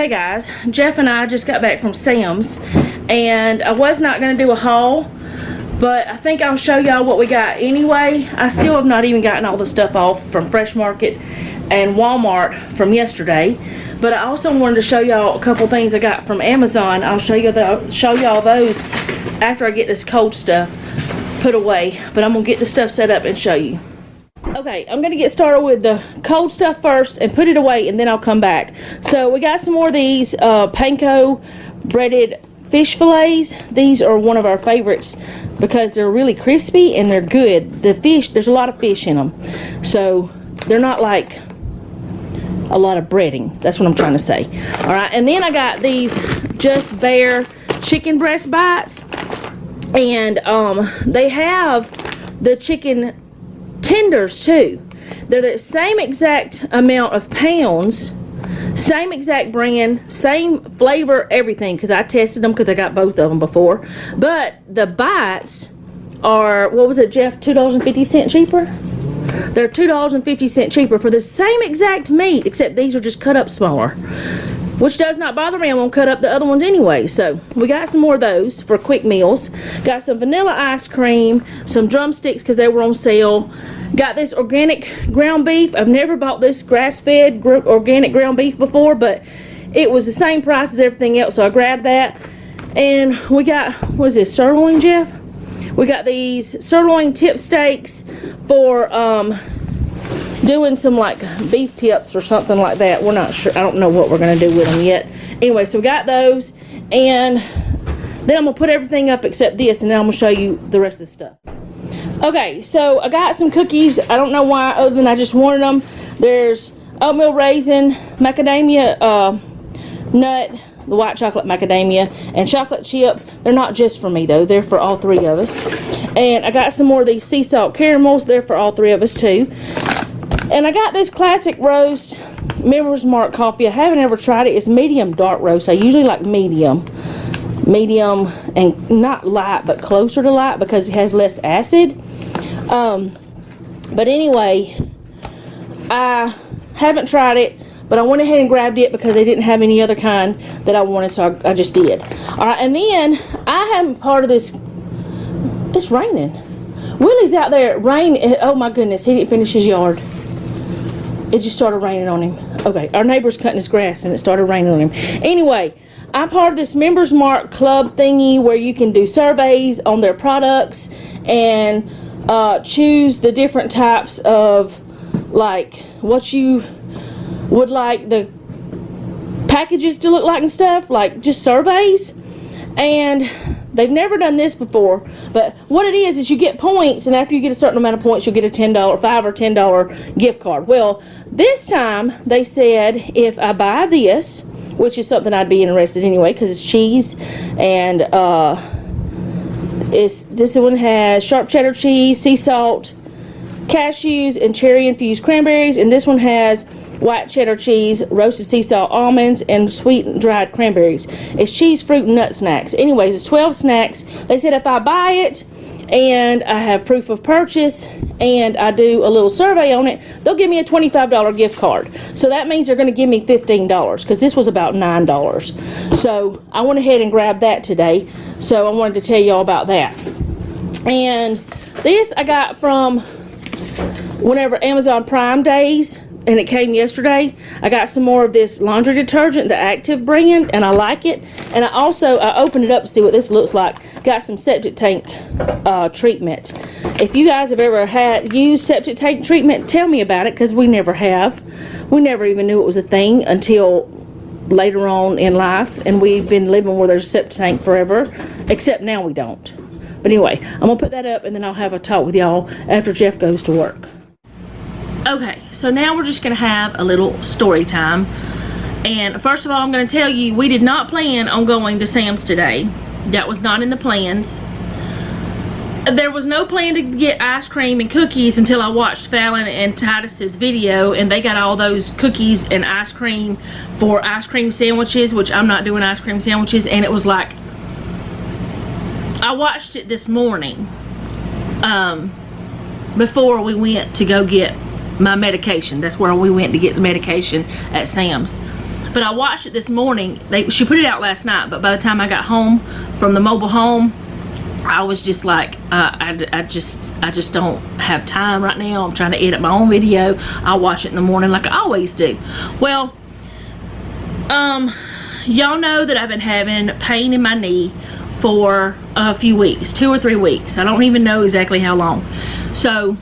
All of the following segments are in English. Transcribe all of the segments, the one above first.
Hey guys, Jeff and I just got back from Sam's, and I was not going to do a haul, but I think I'll show y'all what we got anyway. I still have not even gotten all the stuff off from Fresh Market and Walmart from yesterday, but I also wanted to show y'all a couple things I got from Amazon. I'll show y'all those after I get this cold stuff put away, but I'm going to get the stuff set up and show you. Okay, I'm going to get started with the cold stuff first and put it away, and then I'll come back. So we got some more of these panko breaded fish fillets. These are one of our favorites because they're really crispy and they're good. The fish, there's a lot of fish in them, so they're not like a lot of breading. That's what I'm trying to say. Alright, and then I got these Just Bare chicken breast bites, and they have the chicken tenders too. They're the same exact amount of pounds, same exact brand, same flavor, everything, because I tested them because I got both of them before. But the bites are, what was it, Jeff, $2.50 cheaper? They're $2.50 cheaper for the same exact meat, except these are just cut up smaller, which does not bother me. I'm gonna cut up the other ones anyway. So we got some more of those for quick meals. Got some vanilla ice cream, some drumsticks because they were on sale. Got this organic ground beef. I've never bought this grass-fed organic ground beef before, but it was the same price as everything else, so I grabbed that. And we got, what is this, sirloin, Jeff? We got these sirloin tip steaks for doing some like beef tips or something like that. We're not sure. I don't know what we're going to do with them yet. Anyway, so we got those, and then I'm going to put everything up except this, and then I'm going to show you the rest of the stuff. Okay, so I got some cookies. I don't know why, other than I just wanted them. There's oatmeal raisin, macadamia nut, the white chocolate macadamia, and chocolate chip. They're not just for me though, they're for all three of us. And I got some more of these sea salt caramels. They're for all three of us too. And I got this classic roast Members Mark coffee. I haven't ever tried it. It's medium dark roast. I usually like medium, and not light, but closer to light because it has less acid. But anyway, I haven't tried it, but I went ahead and grabbed it because they didn't have any other kind that I wanted, so I just did. Alright, and then I am part of this. It's raining. Willie's out there raining. Oh my goodness, he didn't finish his yard. It just started raining on him. Okay, our neighbor's cutting his grass and it started raining on him. Anyway, I'm part of this Members Mark club thingy where you can do surveys on their products and choose the different types of, like, what you would like the packages to look like and stuff, like just surveys. And they've never done this before, but what it is you get points, and after you get a certain amount of points you'll get a $5 or $10 gift card. Well, this time they said if I buy this, which is something I'd be interested in anyway because it's cheese, and this one has sharp cheddar cheese, sea salt, cashews, and cherry infused cranberries, and this one has white cheddar cheese, roasted sea salt almonds, and sweet dried cranberries. It's cheese, fruit, and nut snacks. Anyways, it's 12 snacks. They said if I buy it and I have proof of purchase and I do a little survey on it, they'll give me a $25 gift card. So that means they're going to give me $15 because this was about $9. So I went ahead and grabbed that today. So I wanted to tell you all about that. And this I got from whenever Amazon Prime Days, and it came yesterday. I got some more of this laundry detergent, the Active brand, and I like it. And I opened it up to see what this looks like. Got some septic tank treatment. If you guys have ever used septic tank treatment, tell me about it, because we never have. We never even knew it was a thing until later on in life, and we've been living where there's a septic tank forever, except now we don't. But anyway, I'm gonna put that up, and then I'll have a talk with y'all after Jeff goes to work. Okay, so now we're just going to have a little story time. And first of all, I'm going to tell you, we did not plan on going to Sam's today. That was not in the plans. There was no plan to get ice cream and cookies until I watched Fallon and Titus's video, and they got all those cookies and ice cream for ice cream sandwiches, which I'm not doing ice cream sandwiches, and it was like, I watched it this morning before we went to go get my medication. That's where we went to get the medication at Sam's. But I watched it this morning. She put it out last night, but by the time I got home from the mobile home, I was just like, I just don't have time right now. I'm trying to edit my own video. I'll watch it in the morning like I always do. Well, y'all know that I've been having pain in my knee for a few weeks, 2 or 3 weeks. I don't even know exactly how long. So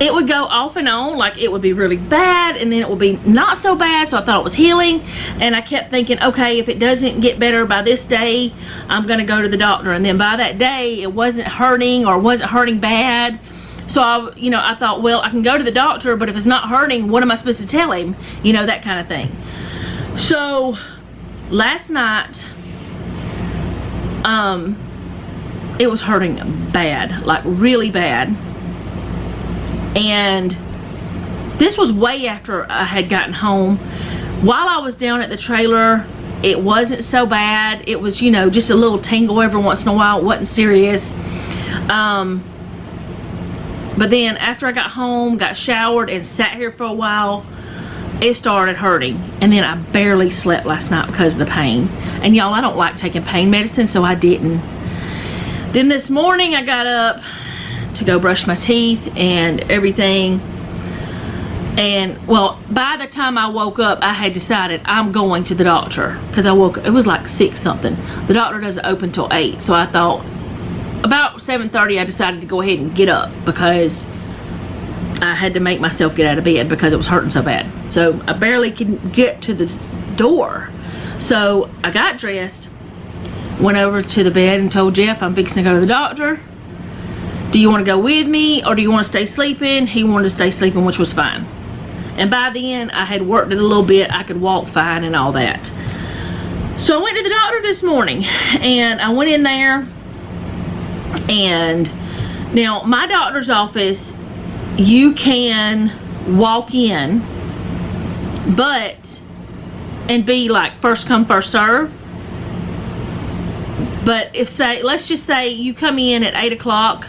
it would go off and on, like it would be really bad and then it would be not so bad, so I thought it was healing, and I kept thinking, okay, if it doesn't get better by this day, I'm gonna go to the doctor. And then by that day it wasn't hurting, or wasn't hurting bad, so I thought, well, I can go to the doctor, but if it's not hurting, what am I supposed to tell him, that kind of thing. So last night it was hurting bad, like really bad. And this was way after I had gotten home. While I was down at the trailer, it wasn't so bad. It was, just a little tingle every once in a while. It wasn't serious. But then after I got home, got showered, and sat here for a while, it started hurting. And then I barely slept last night because of the pain. And y'all, I don't like taking pain medicine, so I didn't. Then this morning I got up to go brush my teeth and everything, and well, by the time I woke up, I had decided I'm going to the doctor, because I woke up, it was like 6 something. The doctor doesn't open till 8, so I thought about 7:30 I decided to go ahead and get up, because I had to make myself get out of bed because it was hurting so bad. So I barely could get to the door. So I got dressed, went over to the bed and told Jeff I'm fixing to go to the doctor. Do you want to go with me, or do you want to stay sleeping? He wanted to stay sleeping, which was fine. And by then, I had worked it a little bit. I could walk fine and all that. So I went to the doctor this morning, and I went in there, and now my doctor's office, you can walk in, and be like first come, first serve. But let's just say you come in at 8 o'clock,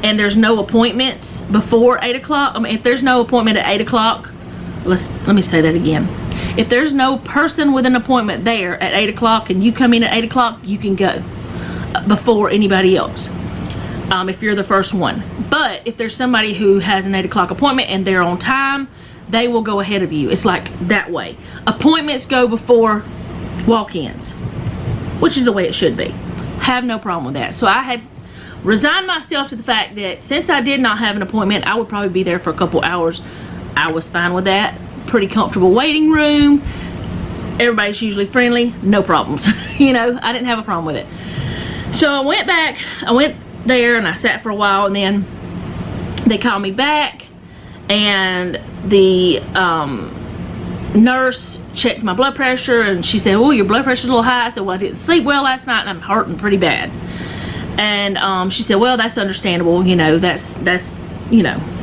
and there's no appointments before 8 o'clock. If there's no appointment at 8 o'clock, let me say that again. If there's no person with an appointment there at 8 o'clock and you come in at 8 o'clock, you can go before anybody else, if you're the first one. But if there's somebody who has an 8 o'clock appointment and they're on time, they will go ahead of you. It's like that way. Appointments go before walk-ins, which is the way it should be. Have no problem with that. So I had resigned myself to the fact that since I did not have an appointment, I would probably be there for a couple hours. I was fine with that. Pretty comfortable waiting room. Everybody's usually friendly. No problems. I didn't have a problem with it. So I went back. I went there and I sat for a while, and then they called me back, and the nurse checked my blood pressure, and she said, oh, your blood pressure's a little high. I said, well, I didn't sleep well last night and I'm hurting pretty bad. And she said, well, that's understandable, that's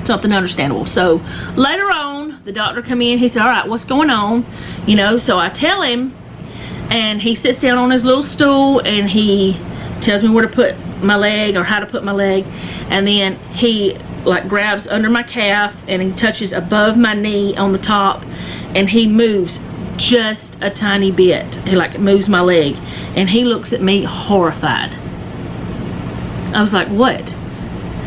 something understandable. So later on, the doctor come in. He said, all right, what's going on? So I tell him, and he sits down on his little stool, and he tells me where to put my leg, or how to put my leg, and then he like grabs under my calf and he touches above my knee on the top, and he moves just a tiny bit. He like moves my leg, and he looks at me horrified. I was like, what?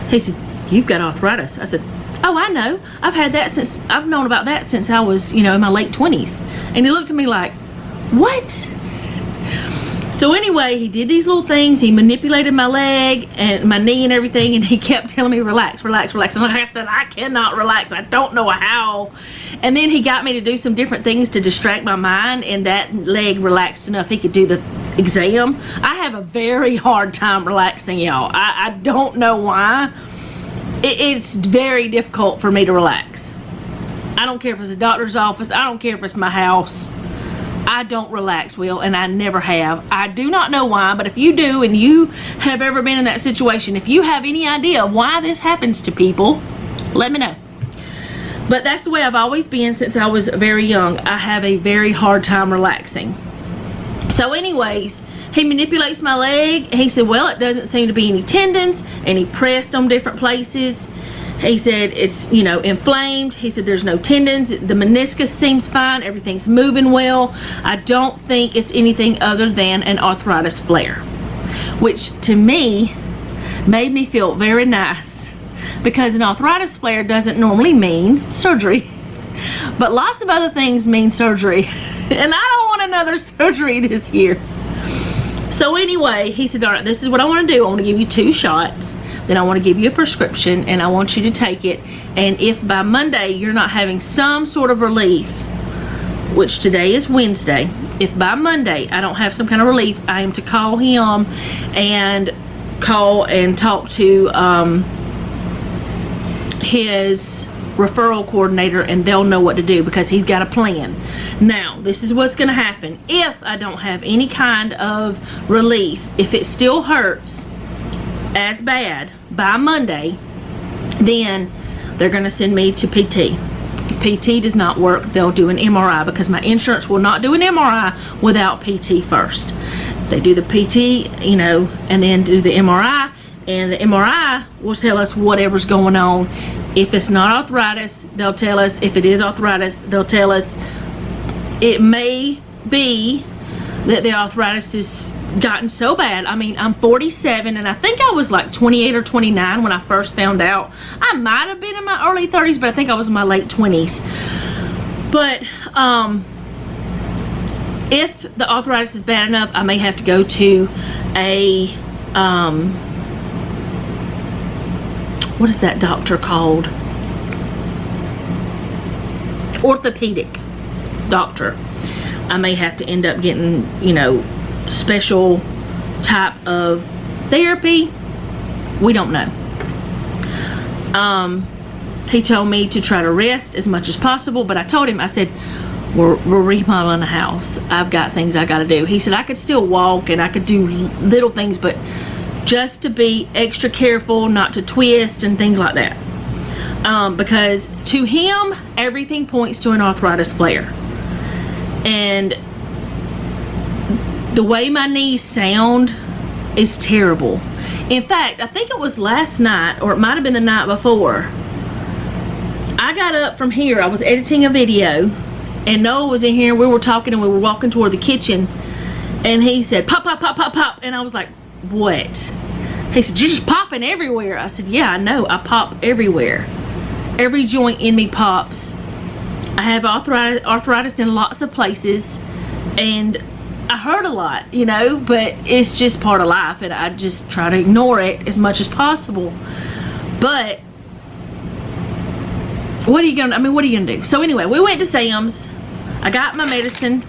He said, you've got arthritis. I said, oh, I know. I've known about that since I was, in my late 20s. And he looked at me like, what? So anyway, he did these little things. He manipulated my leg and my knee and everything, and he kept telling me, relax, relax, relax. And like I said, I cannot relax. I don't know how. And then he got me to do some different things to distract my mind, and that leg relaxed enough he could do the exam. I have a very hard time relaxing, y'all. I don't know why. It's very difficult for me to relax. I don't care if it's a doctor's office. I don't care if it's my house. I don't relax, Will, and I never have. I do not know why, but if you do and you have ever been in that situation, if you have any idea why this happens to people, let me know. But that's the way I've always been since I was very young. I have a very hard time relaxing. So anyways, he manipulates my leg. He said, well, it doesn't seem to be any tendons, and he pressed on different places. He said it's, you know, inflamed. He said there's no tendons. The meniscus seems fine. Everything's moving well. I don't think it's anything other than an arthritis flare, which to me made me feel very nice, because an arthritis flare doesn't normally mean surgery, but lots of other things mean surgery, and I don't want another surgery this year. So anyway, he said, all right, this is what I want to do. I want to give you 2 shots. Then I want to give you a prescription, and I want you to take it. And if by Monday you're not having some sort of relief, which today is Wednesday, if by Monday I don't have some kind of relief, I am to call him and talk to his referral coordinator, and they'll know what to do, because he's got a plan. Now, this is what's going to happen. If I don't have any kind of relief, if it still hurts as bad by Monday, then they're going to send me to PT. If PT does not work, they'll do an MRI, because my insurance will not do an MRI without PT first. They do the PT, you know, and then do the MRI, and the MRI will tell us whatever's going on. If it's not arthritis, they'll tell us. If it is arthritis, they'll tell us. It may be that the arthritis has gotten so bad. I mean, I'm 47, and I think I was like 28 or 29 when I first found out. I might have been in my early 30s, but I think I was in my late 20s. But if the arthritis is bad enough, I may have to go to a what is that doctor called? Orthopedic doctor. I may have to end up getting, you know, special type of therapy. We don't know. He told me to try to rest as much as possible, but I told him, I said, we're remodeling a house. I've got things I got to do. He said I could still walk and I could do little things, but just to be extra careful not to twist and things like that. Because to him, everything points to an arthritis flare. And the way my knees sound is terrible. In fact, I think it was last night, or it might have been the night before, I got up from here. I was editing a video, and Noah was in here. We were talking, and we were walking toward the kitchen, and he said, pop, pop, pop, pop, pop. And I was like, what? He said, you're just popping everywhere. I said, yeah, I know. I pop everywhere. Every joint in me pops. I have arthritis in lots of places, and I hurt a lot, you know, but it's just part of life, and I just try to ignore it as much as possible. But what are you gonna do? So anyway, we went to Sam's. I got my medicine.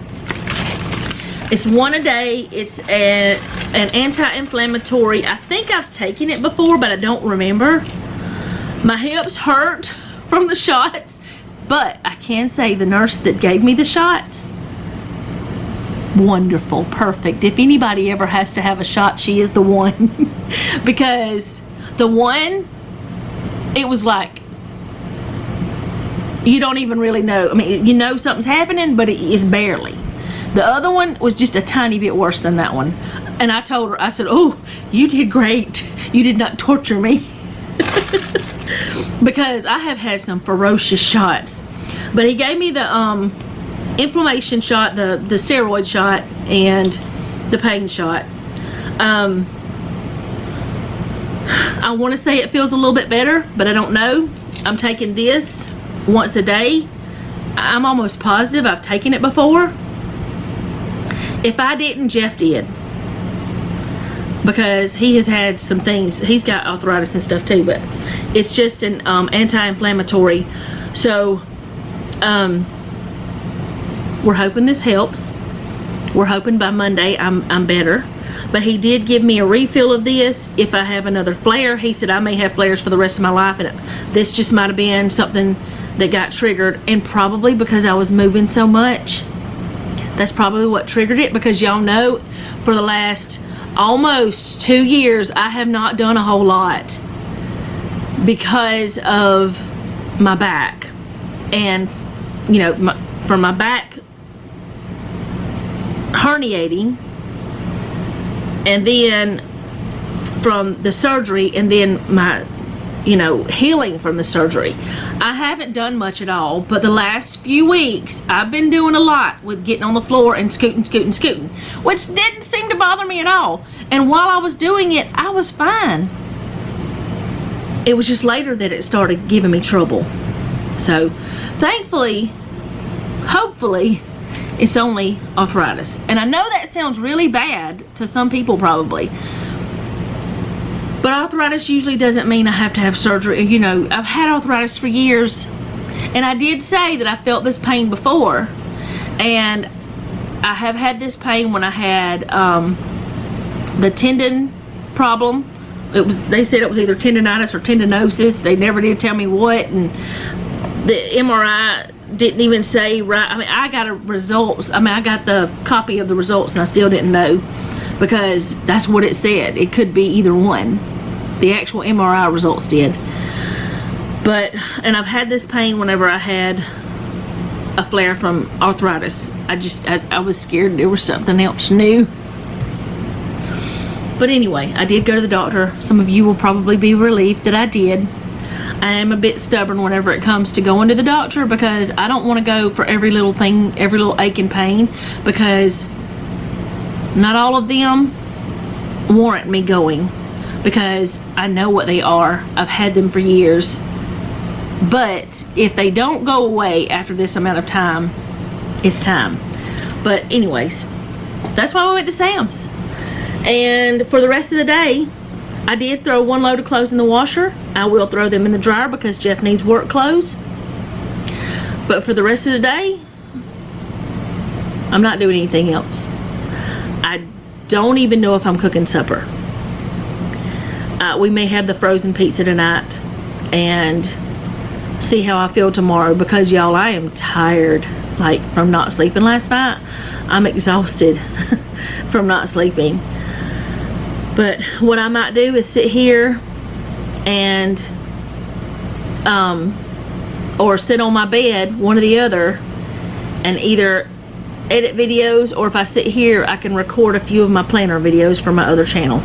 It's 1 a day. It's an anti-inflammatory. I think I've taken it before, but I don't remember. My hips hurt from the shots, but I can say the nurse that gave me the shots, wonderful, perfect. If anybody ever has to have a shot, she is the one. Because the one, it was like, you don't even really know. I mean, you know something's happening, but it is barely. The other one was just a tiny bit worse than that one. And I told her, I said, oh, you did great. You did not torture me. Because I have had some ferocious shots. But he gave me the inflammation shot, the steroid shot, and the pain shot. I want to say it feels a little bit better, but I don't know. I'm taking this once a day. I'm almost positive I've taken it before. If I didn't, Jeff did. Because he has had some things. He's got arthritis and stuff too, but it's just an anti-inflammatory. So we're hoping this helps. We're hoping by Monday I'm better. But he did give me a refill of this if I have another flare. He said I may have flares for the rest of my life, and this just might have been something that got triggered, and probably because I was moving so much. That's probably what triggered it, because y'all know for the last almost 2 years I have not done a whole lot because of my back. And you know, from my back herniating, and then from the surgery, and then my you know, healing from the surgery. I haven't done much at all, but the last few weeks I've been doing a lot with getting on the floor and scooting, which didn't seem to bother me at all. And while I was doing it, I was fine. It was just later that it started giving me trouble. So thankfully, hopefully, it's only arthritis. And I know that sounds really bad to some people probably, but arthritis usually doesn't mean I have to have surgery. You know, I've had arthritis for years, and I did say that I felt this pain before, and I have had this pain when I had the tendon problem. They said it was either tendonitis or tendinosis. They never did tell me what, and the MRI didn't even say right. I mean, I got I got the copy of the results, and I still didn't know, because that's what it said. It could be either one. The actual MRI results did. But, and I've had this pain whenever I had a flare from arthritis. I was scared there was something else new. But anyway, I did go to the doctor. Some of you will probably be relieved that I did. I am a bit stubborn whenever it comes to going to the doctor, because I don't want to go for every little thing, every little ache and pain, because not all of them warrant me going, because I know what they are. I've had them for years. But if they don't go away after this amount of time, it's time. But anyways, that's why we went to Sam's. And for the rest of the day, I did throw one load of clothes in the washer. I will throw them in the dryer because Jeff needs work clothes. But for the rest of the day, I'm not doing anything else. I don't even know if I'm cooking supper. We may have the frozen pizza tonight and see how I feel tomorrow, because y'all, I am tired, like, from not sleeping last night. I'm exhausted from not sleeping. But what I might do is sit here and or sit on my bed, one or the other, and either edit videos, or if I sit here I can record a few of my planner videos for my other channel.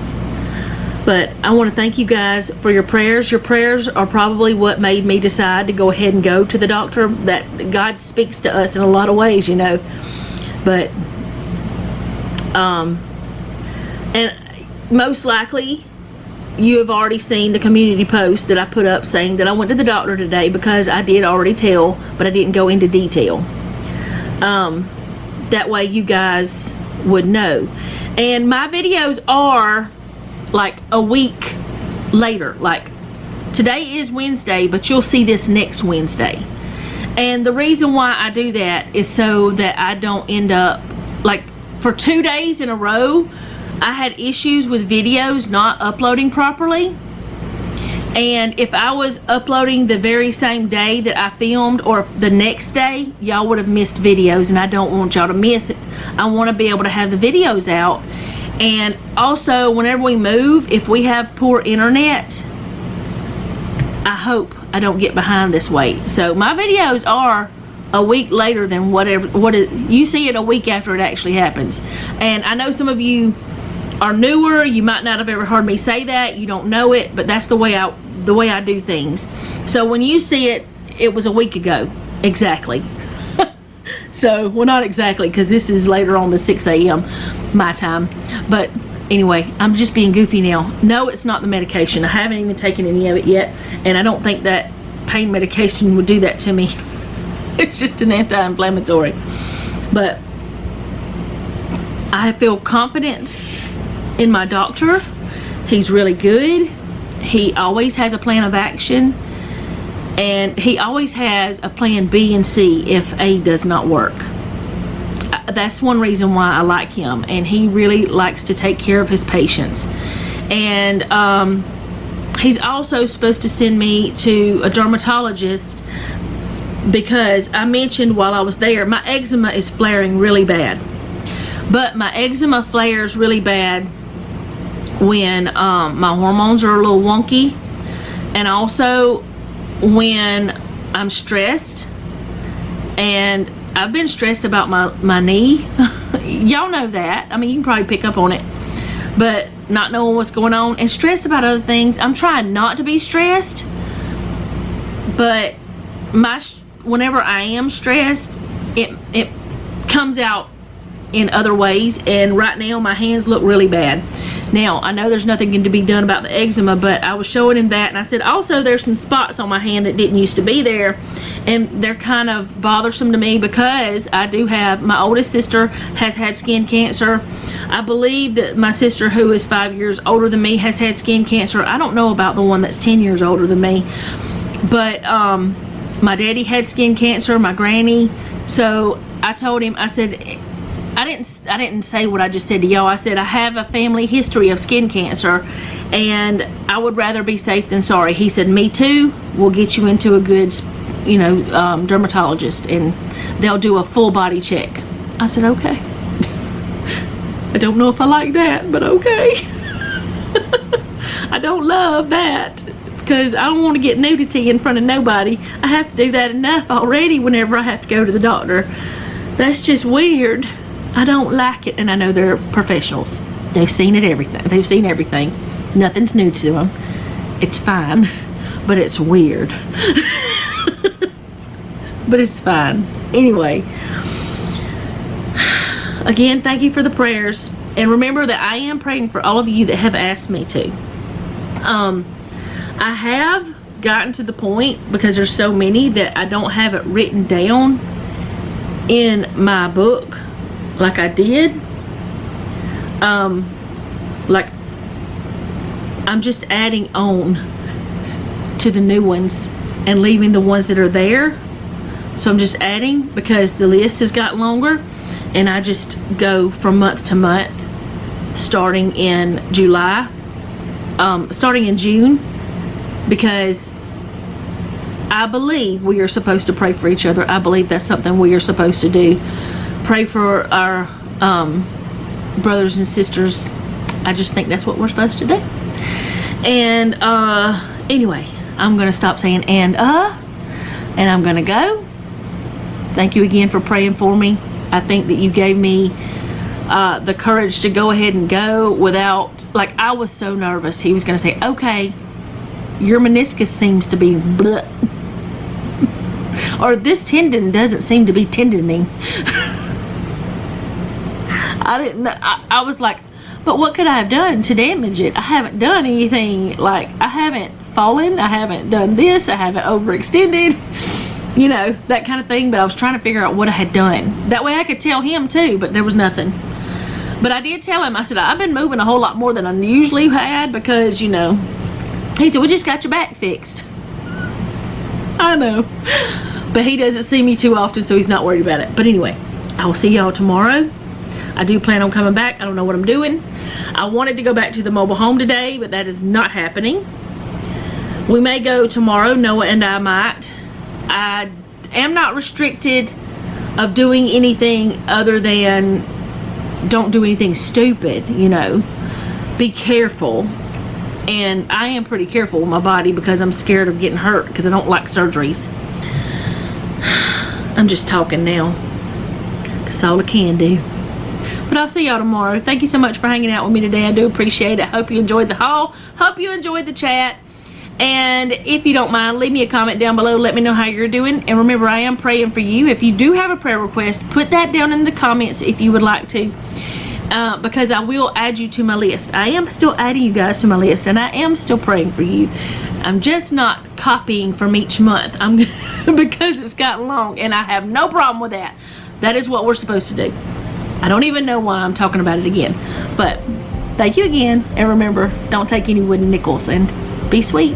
But I want to thank you guys for your prayers. Your prayers are probably what made me decide to go ahead and go to the doctor. That God speaks to us in a lot of ways, you know. But and most likely you have already seen the community post that I put up saying that I went to the doctor today, because I did already tell, but I didn't go into detail. That way you guys would know. And my videos are like a week later. Like, today is Wednesday, but you'll see this next Wednesday. And the reason why I do that is so that I don't end up, like, for 2 days in a row I had issues with videos not uploading properly. And if I was uploading the very same day that I filmed, or the next day, y'all would have missed videos, and I don't want y'all to miss it. I want to be able to have the videos out. And also, whenever we move, if we have poor internet, I hope I don't get behind this way. So my videos are a week later than you see it a week after it actually happens. And I know some of you are newer, you might not have ever heard me say that, you don't know it, but that's the way I do things. So when you see it, it was a week ago, exactly. So, well, not exactly, because this is later on the 6 a.m. my time. But anyway, I'm just being goofy now. No, it's not the medication. I haven't even taken any of it yet, and I don't think that pain medication would do that to me. It's just an anti-inflammatory. But I feel confident in my doctor. He's really good. He always has a plan of action, and he always has a plan B and C if A does not work. That's one reason why I like him, and he really likes to take care of his patients. And he's also supposed to send me to a dermatologist, because I mentioned while I was there, my eczema is flaring really bad. But my eczema flares really bad when my hormones are a little wonky, and also when I'm stressed. And I've been stressed about my knee. Y'all know that. I mean, you can probably pick up on it. But not knowing what's going on, and stressed about other things. I'm trying not to be stressed, but whenever I am stressed, it comes out in other ways, and right now my hands look really bad. Now I know there's nothing to be done about the eczema, but I was showing him that, and I said also there's some spots on my hand that didn't used to be there, and they're kind of bothersome to me because I do have, my oldest sister has had skin cancer. I believe that my sister, who is 5 years older than me, has had skin cancer. I don't know about the one that's 10 years older than me, but my daddy had skin cancer, my granny. So I told him, I said, I didn't say what I just said to y'all. I said I have a family history of skin cancer, and I would rather be safe than sorry. He said, me too. We'll get you into a good, you know, dermatologist, and they'll do a full body check. I said, okay. I don't know if I like that, but okay. I don't love that, because I don't want to get nudity in front of nobody. I have to do that enough already whenever I have to go to the doctor. That's just weird. I don't like it, and I know they're professionals. They've seen it, everything. They've seen everything. Nothing's new to them. It's fine, but it's weird. But it's fine. Anyway, again, thank you for the prayers, and remember that I am praying for all of you that have asked me to. I have gotten to the point, because there's so many, that I don't have it written down in my book like I did. Like I'm just adding on to the new ones and leaving the ones that are there. So I'm just adding, because the list has got longer, and I just go from month to month, starting in July, starting in June, because I believe we are supposed to pray for each other. I believe that's something we are supposed to do. Pray for our brothers and sisters. I just think that's what we're supposed to do. And anyway, I'm gonna stop saying and I'm gonna go. Thank you again for praying for me. I think that you gave me the courage to go ahead and go without, like, I was so nervous he was gonna say, okay, your meniscus seems to be bleh. Or this tendon doesn't seem to be tendoning. I didn't know. I was like, but what could I have done to damage it? I haven't done anything. Like, I haven't fallen, I haven't done this, I haven't overextended, you know, that kind of thing. But I was trying to figure out what I had done. That way I could tell him too, but there was nothing. But I did tell him, I said, I've been moving a whole lot more than I usually had, because, you know, he said, we just got your back fixed. I know. But he doesn't see me too often, so he's not worried about it. But anyway, I will see y'all tomorrow. I do plan on coming back. I don't know what I'm doing. I wanted to go back to the mobile home today, but that is not happening. We may go tomorrow, Noah and I might. I am not restricted of doing anything other than don't do anything stupid, you know. Be careful. And I am pretty careful with my body, because I'm scared of getting hurt, because I don't like surgeries. I'm just talking now, that's all I can do. But I'll see y'all tomorrow. Thank you so much for hanging out with me today. I do appreciate it. Hope you enjoyed the haul. Hope you enjoyed the chat. And if you don't mind, leave me a comment down below. Let me know how you're doing. And remember, I am praying for you. If you do have a prayer request, put that down in the comments if you would like to. Because I will add you to my list. I am still adding you guys to my list, and I am still praying for you. I'm just not copying from each month. Because it's gotten long, and I have no problem with that. That is what we're supposed to do. I don't even know why I'm talking about it again. But thank you again, and remember, don't take any wooden nickels, and be sweet.